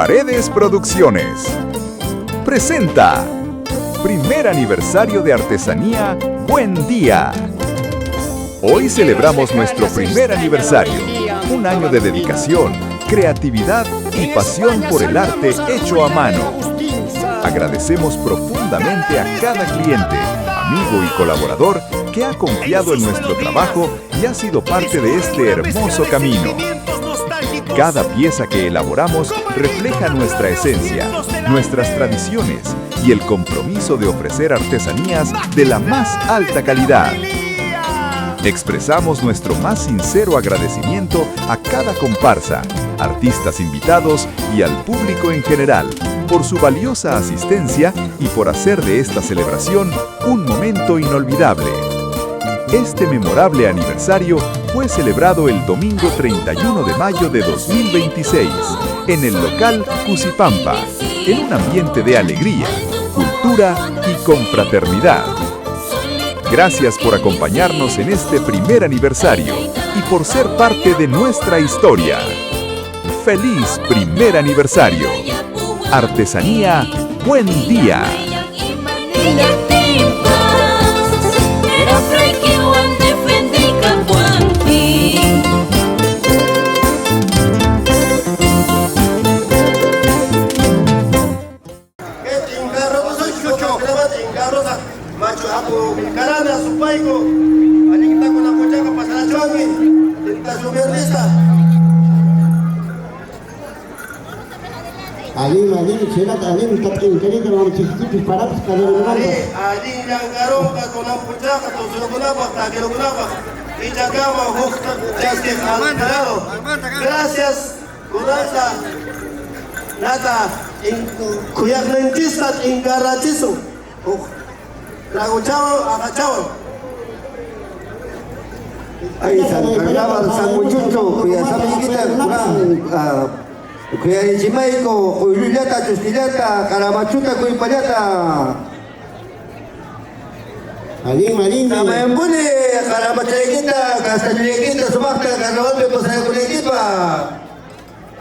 Paredes Producciones presenta Primer Aniversario de Artesanía Buen Día. Hoy celebramos nuestro primer aniversario, un año de dedicación, creatividad y pasión por el arte hecho a mano. Agradecemos profundamente a cada cliente, amigo y colaborador que ha confiado en nuestro trabajo y ha sido parte de este hermoso camino. Cada pieza que elaboramos refleja nuestra esencia, nuestras tradiciones y el compromiso de ofrecer artesanías de la más alta calidad. Expresamos nuestro más sincero agradecimiento a cada comparsa, artistas invitados y al público en general por su valiosa asistencia y por hacer de esta celebración un momento inolvidable. Este memorable aniversario fue celebrado el domingo 31 de mayo de 2026 en el local Cusipampa, en un ambiente de alegría, cultura y confraternidad. Gracias por acompañarnos en este primer aniversario y por ser parte de nuestra historia. ¡Feliz primer aniversario! Artesanía Buen Día. Gracias, Kurasa, Nata, Kuyaklentistat, Ingarachiso, Traguchao, Agachao. Ahí está, cargaba San Muchucho, cuya sabijita, cuya Ichimaiko, Uyuyata, Chusquillata, Caramachuta, Cuypayata. Tamayambune, Caramachayquita, Castañulequita, Sumacta, Carnaval, Posayaculequipa.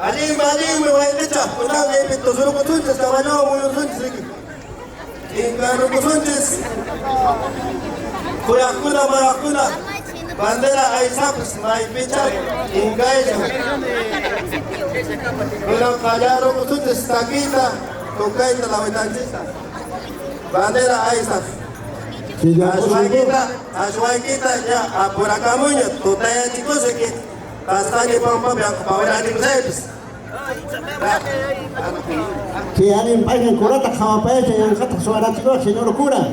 Alim, me voy a echar, pues nada, los urucutunches, caballo, muy urucutunches aquí. Ingarucutunches, Cuyacuna, Maracuna, Bandera, Aizapus, Maipicha, Ingaisa. Pero Callaron, Cutunches, Taquita, Tocaita, la Betanchista. Bandera, Aizapus. Ashuaikita, ya, por acá, muño, Totaya, chicos, aquí. Bastante pampa para aniversarios. Que alguien vaya en curata, jamás y en jata suaratico, señor cura.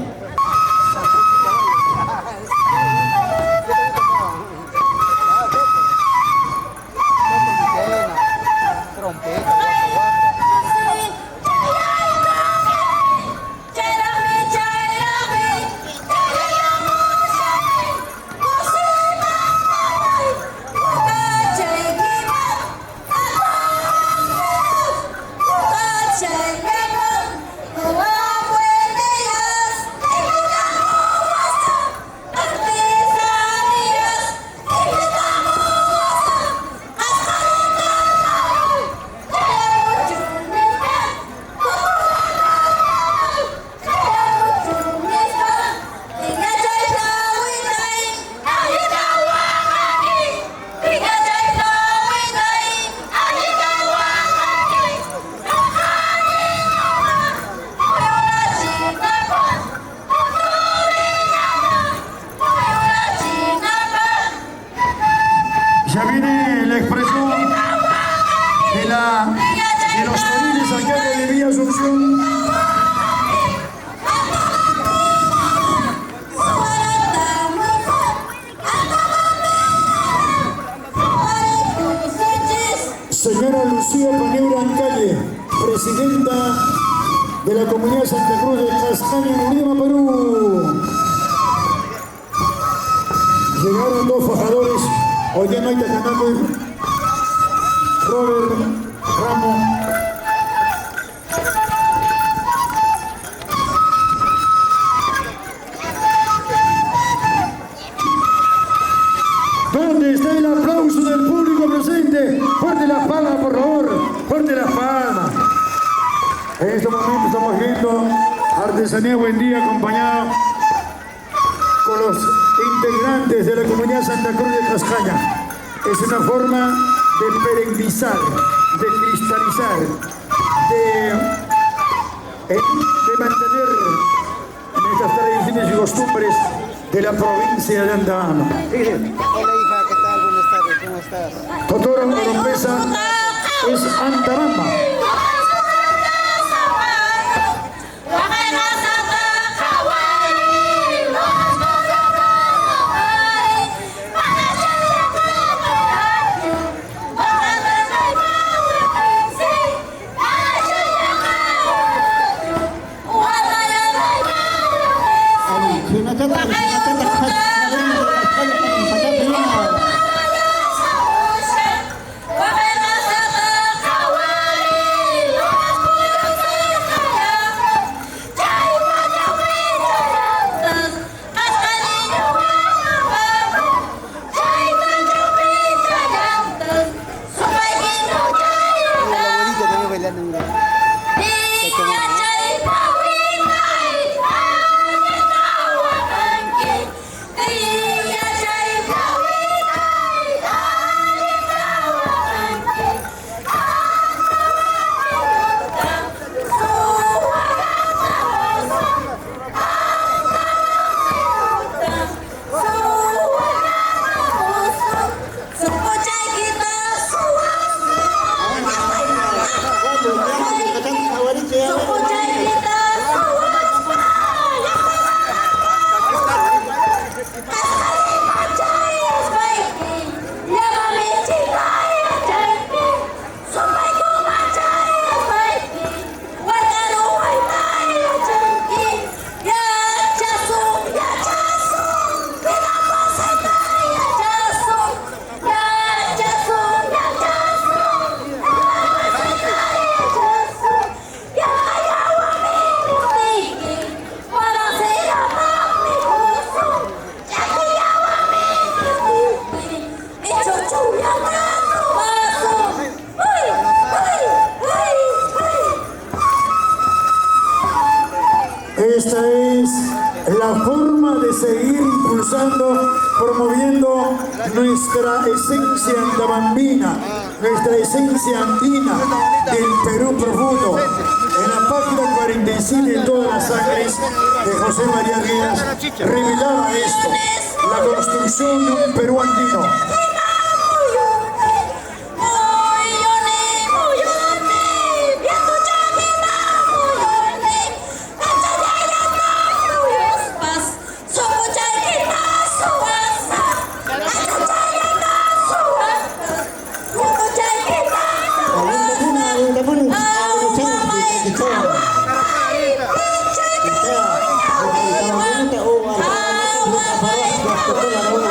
Ya viene la expresión de los toriles alcalde de Villa Asunción. Señora Lucía Paneura Ancalle, presidenta de la Comunidad Santa Cruz de Cascaña, Lima, Perú. Llegaron dos fajadores, Ollamaita Canaco y Robert Ramos. ¿Dónde está el aplauso del público presente? Fuerte la palma, por favor. Fuerte la palma. En este momento estamos viendo Artesanía Buen Día acompañado con los integrantes de la comunidad Santa Cruz de Cascaña. Es una forma de perennizar, de cristalizar, de mantener estas tradiciones y costumbres de la provincia de Andaman. Hola hija, ¿qué tal? Buenas tardes, ¿cómo estás? Totora Oropesa es Antarama. Esta es la forma de seguir impulsando, promoviendo nuestra esencia andamambina, nuestra esencia andina del Perú profundo. En la página 47 de Todas las Sangres de José María Díaz revelaba esto, la construcción de un Perú andino.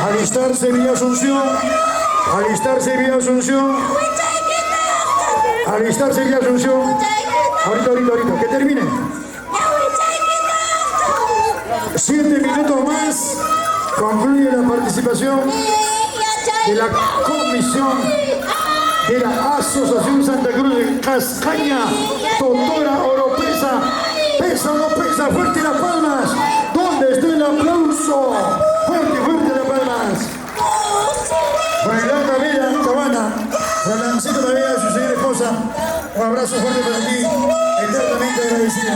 Alistarse Villa Asunción, alistarse Villa Asunción, alistarse Villa Asunción, ahorita, que termine. 7 minutos más, concluye la participación de la comisión de la Asociación Santa Cruz de Cascaña, Totora Oropesa. ¿Pesa o no pesa? Fuerte las palmas. ¿Dónde está el aplauso? Fuerte las palmas. Renata Vela Cabana, Rolandcito Vela, su señora esposa. Un abrazo fuerte para ti, eternamente agradecido.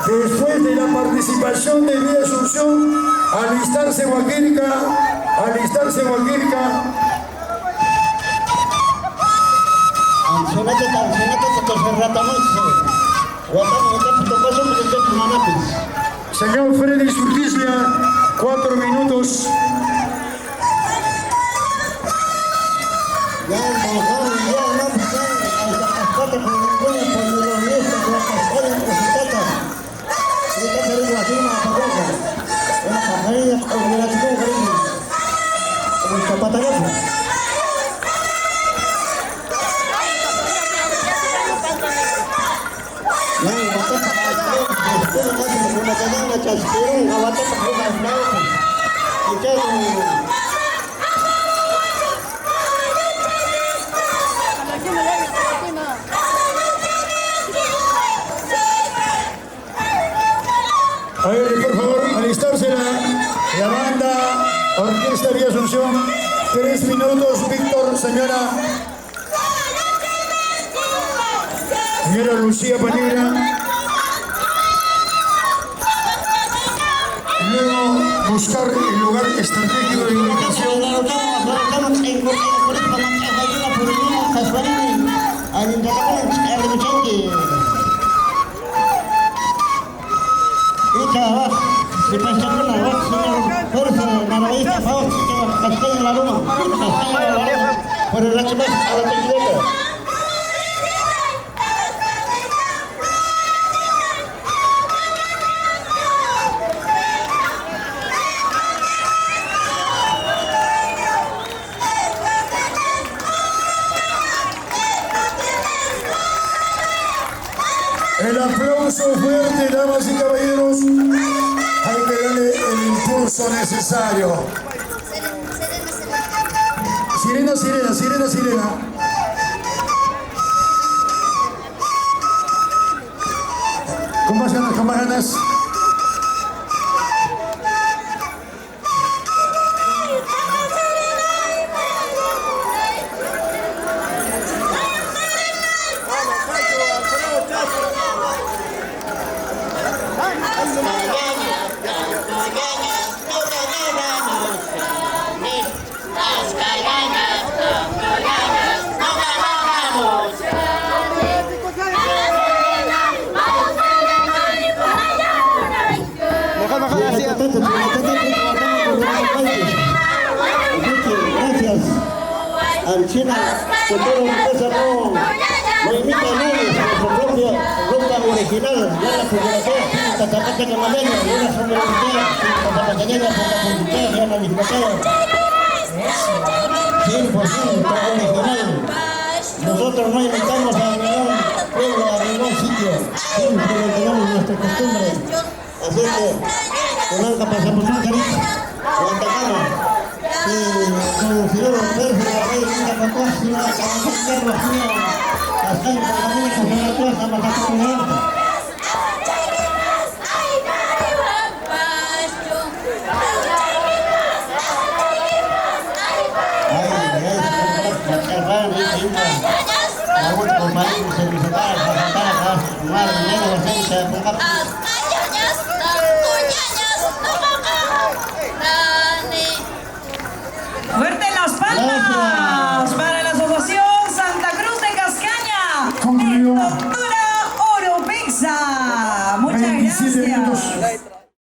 Después de la participación de Villa Asunción, alistarse Huaquirca, señor Freddy Surticia, 4 minutos. Ya, muchas quieren aguantar para las manos. A ver, por favor, alistarse la banda Orquesta Vía Asunción. 3 minutos, Víctor, señora Lucía Panera. Luego buscar el lugar estratégico de ubicación. El aplauso fuerte, damas y caballeros. Hay que darle el impulso necesario. Sirena, sirena, sirena, sirena. Con más ganas, con más ganas. Gracias al China, que todo empresa no imita a nadie, su propia rumba original, ya la fotografía, Tatapata Camaleña, ya la sombrería, Tatapatañeña, Tatapatañeña, ya la legislatura. 100% original. Nosotros no imitamos a ningún pueblo, a ningún sitio, siempre mantenemos nuestra costumbre. Así que, con Alca pasamos un cariño, con Atacama. Y con el señor Roberto, la rey de la Cocosina, la Caballera de Rocío, la Santa María, la Cosa, la Casa la última país se visitaba para cantar a casa, madre, dinero, gente,